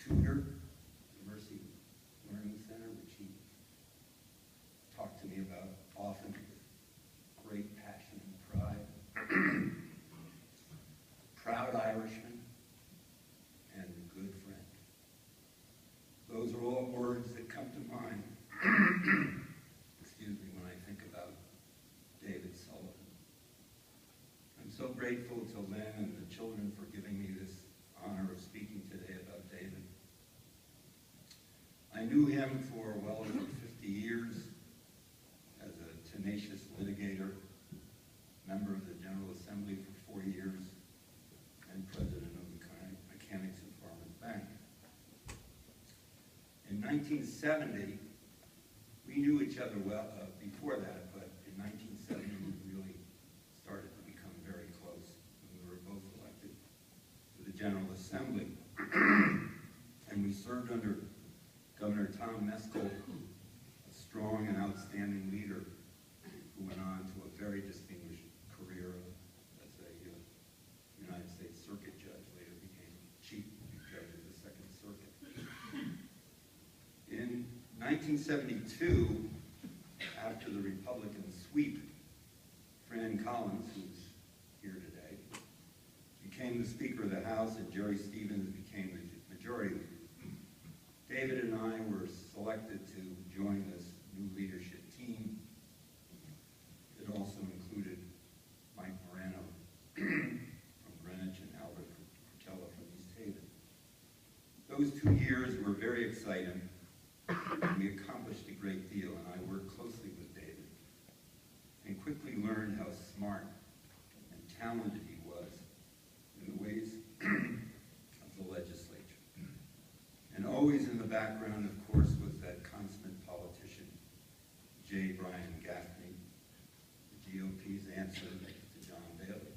tutor at the Mercy Learning Center, which he talked to me about often with great passion and pride. Proud Irishman and good friend. Those are all words that come to mind, excuse me, when I think about David Sullivan. I'm so grateful to Lynn and the children for giving me this honor of speaking today about David. I knew him for well over 50 years as a tenacious litigator, member of the General Assembly for 4 years, and president of the Mechanics and Farmers Bank. In 1970, we knew each other well before that, but in 1970 we really started to become very close when we were both elected to the General Assembly. And we served under Governor Tom Meskel, a strong and outstanding leader who went on to a very distinguished career as a United States Circuit Judge, later became Chief Judge of the Second Circuit. In 1972, after the Republican sweep, Fran Collins, who's here today, became the Speaker of the House and Jerry Stevens became the Majority Leader. David and I were selected to join this new leadership team. It also included Mike Morano from Greenwich and Albert Portella from East Haven. Those 2 years were very exciting, and we accomplished a great deal, and I worked closely with David and quickly learned how smart and talented he was in the ways of the legislature. And always in the background, of course, was that constant politician, J. Bryan Gaffney, the GOP's answer to John Bailey.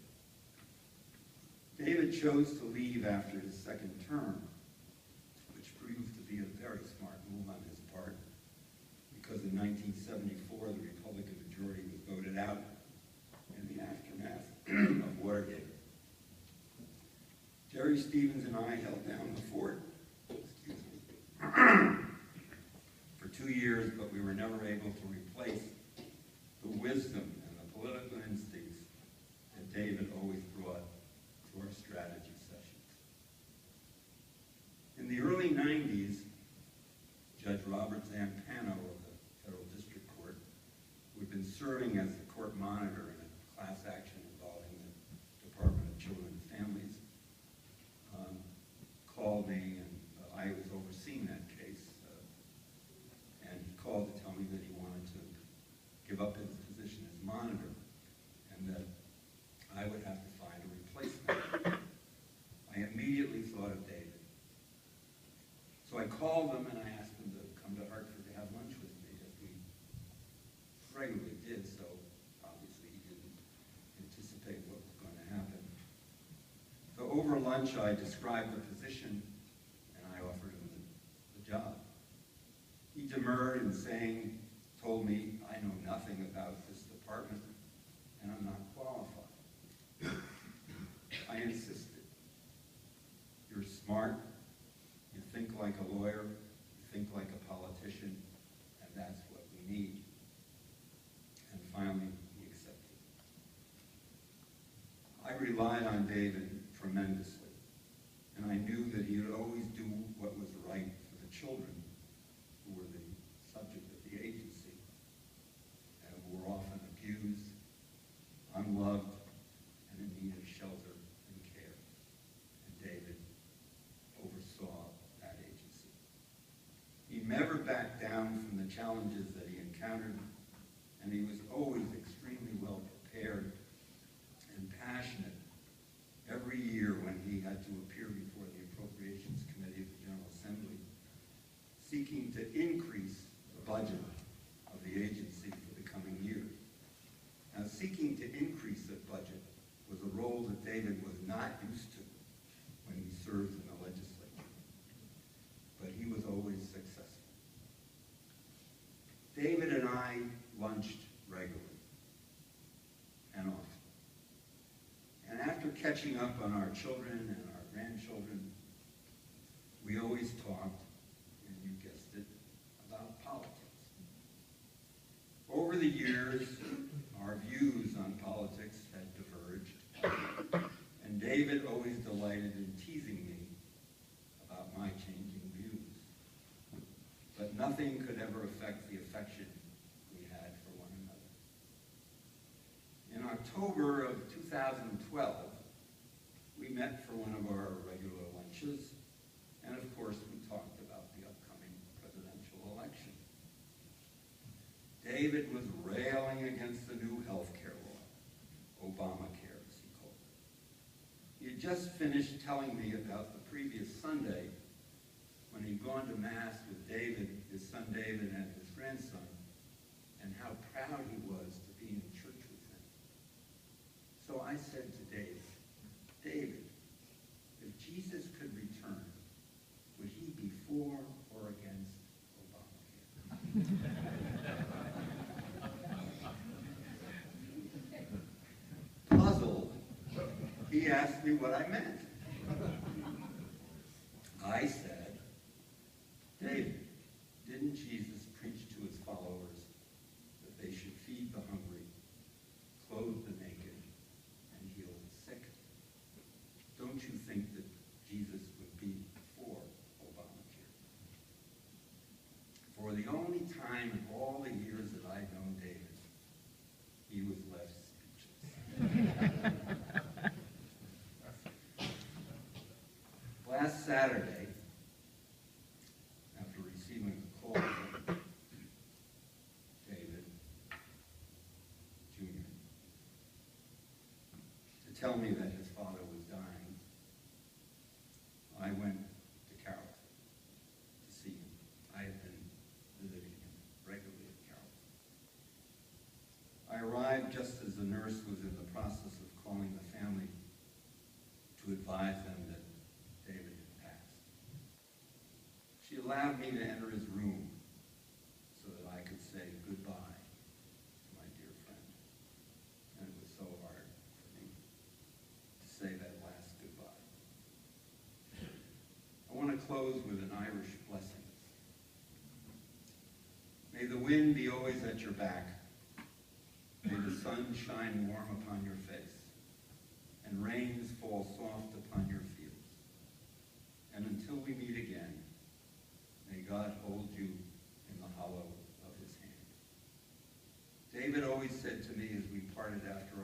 David chose to leave after his second term, which proved to be a very smart move on his part, because in 1974, the Republican majority was voted out in the aftermath of Watergate. Jerry Stevens and I held down the fort for 2 years, but we were never able to replace the wisdom and the political instincts that David always brought to our strategy sessions. In the early 90s, Judge Robert Zampano of the Federal District Court, who had been serving as the court monitor in a class action involving the Department of Children and Families, called me, and I was overseeing that case, and he called to tell me that he wanted to give up his position as monitor, and that I would have to find a replacement. I immediately thought of David. So I called him and I asked him to come to Hartford to have lunch with me, as we regularly did, so obviously he didn't anticipate what was going to happen. So over lunch I described the position and I offered him the job. He demurred and told me, I know nothing about this department and I'm not qualified. I insisted. You're smart, you think like a lawyer, you think like a politician, and that's what we need. And finally, he accepted. I relied on David tremendously, and I knew that he would always do what was right for the children who were the subject of the agency and who were often abused, unloved, and in need of shelter and care. And David oversaw that agency. He never backed down from the challenges that he encountered, and he was always extremely well prepared and passionate every year when he had to appear before the Appropriations Committee of the General Assembly, seeking to increase the budget of the agency for the coming year. Now, seeking to increase the budget was a role that David was not used to when he served in the legislature, but he was always successful. David and I lunched regularly and often. And after catching up on our children and our grandchildren, we always always talked, and you guessed it, about politics. Over the years, our views on politics had diverged, and David always delighted in teasing me about my changing views. But nothing could ever affect the affection we had for one another. In October of 2012, we met for one of our regular lunches, and of course we talked about the upcoming presidential election. David was railing against the new health care law, Obamacare as he called it. He had just finished telling me about the previous Sunday when he'd gone to Mass with David, his son David, and his grandson, and how proud he was to be in church with him. So I said to David, if Jesus could return, would he be for or against Obamacare? Puzzled, he asked me what I meant. I said, David, didn't Jesus preach to his followers that they should feed the hungry, clothe the naked, and heal the sick? Don't you think that Jesus would be for Obamacare? For the only time in all the years that I've known David, he was left speechless. Last Saturday, after receiving a call from David Jr. to tell me that his father was dying, I went to Carrollton to see him. I had been visiting him regularly at Carrollton. I arrived just as the nurse was in the process of calling the family to advise them that David had passed. She allowed me to enter his room so that I could say goodbye to my dear friend. And it was so hard for me to say that last goodbye. I want to close with an Irish blessing. May the wind be always at your back. May the sun shine warm upon your face, and rains fall soft upon your fields. And until we meet again, may God hold you in the hollow of his hand. David always said to me as we parted after